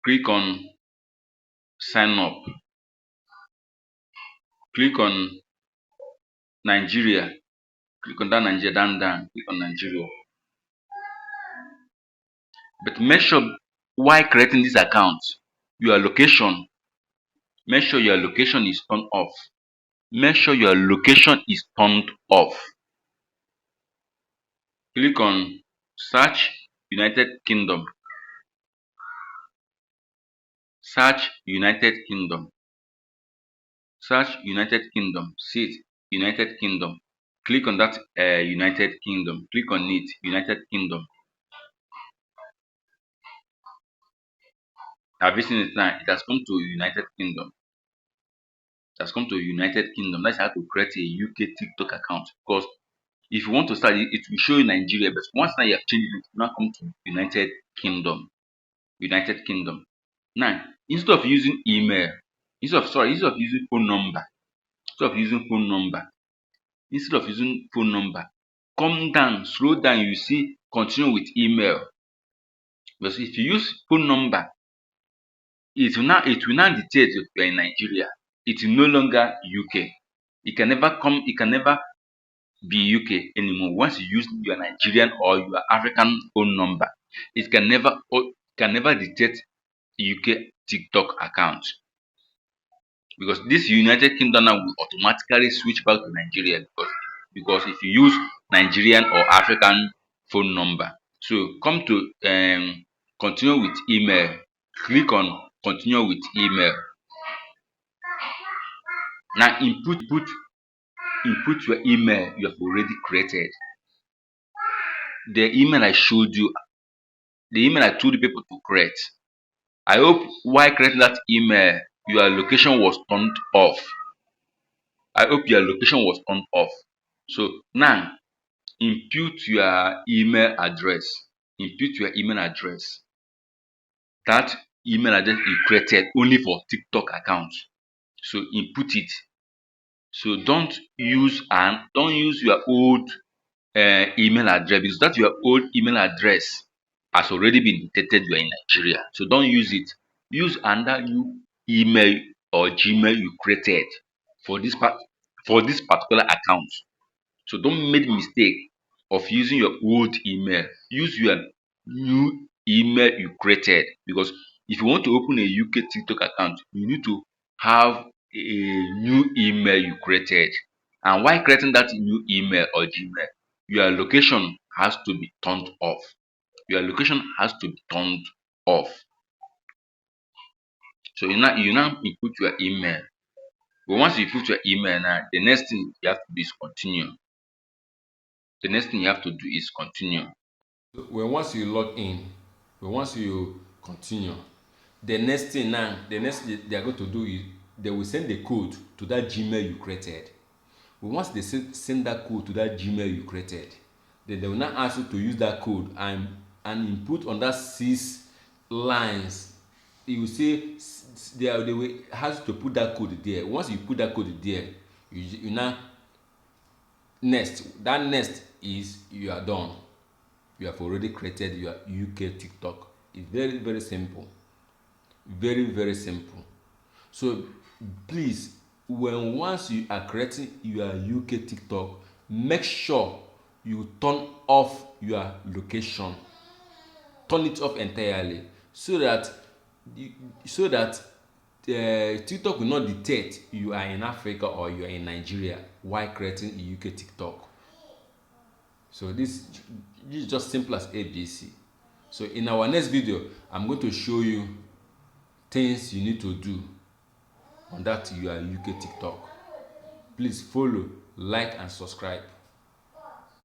click on sign up, click on Nigeria, click on that Nigeria, down, click on Nigeria. But make sure while creating this account, your location, make sure your location is turned off. Make sure your location is turned off. Click on search United Kingdom. Search United Kingdom. Search United Kingdom. See it, United Kingdom. Click on that United Kingdom. Click on it, United Kingdom. Have you seen it now? It has come to United Kingdom. It has come to United Kingdom. That's how to create a UK TikTok account. Because if you want to start it, it will show you Nigeria, but once now you have changed it, now come to United Kingdom. United Kingdom. Now, instead of using email, instead of using phone number, come down, scroll down, you see continue with email. Because if you use phone number, it will now dictate if you are in Nigeria. It is no longer UK. It can never be UK anymore. Once you use your Nigerian or your African phone number, it can never detect UK TikTok account, because this United Kingdom now will automatically switch back to Nigeria, because if you use Nigerian or African phone number. So come to continue with email. Click on continue with email. Now input your email you have already created. The email I showed you, the email I told the people to create. I hope while creating that email, your location was turned off. I hope your location was turned off. So now input your email address. Input your email address. That email address you created only for TikTok account. So input it. So don't use your old email address, because that your old email address has already been detected you are in Nigeria. So don't use it. Use another new email or Gmail you created for this particular account. So don't make the mistake of using your old email. Use your new email you created, because if you want to open a UK TikTok account, you need to have a new email you created. And while creating that new email or Gmail, your location has to be turned off. Your location has to be turned off. So you now input your email. But once you put your email now, the next thing you have to do is continue. The next thing you have to do is continue. Once you log in, once you continue, the next thing they are going to do is they will send the code to that Gmail you created. Once they send that code to that Gmail you created, then they will now ask you to use that code and input on that 6 lines. You will say they will ask you to put that code there. Once you put that code there, you now next. That next is you are done. You have already created your UK TikTok. It's very, very simple. Very, very simple. So please, once you are creating your UK TikTok, make sure you turn off your location. Turn it off entirely, so that TikTok will not detect you are in Africa or you are in Nigeria while creating a UK TikTok. So this is just simple as ABC. So in our next video, I'm going to show you things you need to do on that your UK TikTok. Please follow, like and subscribe.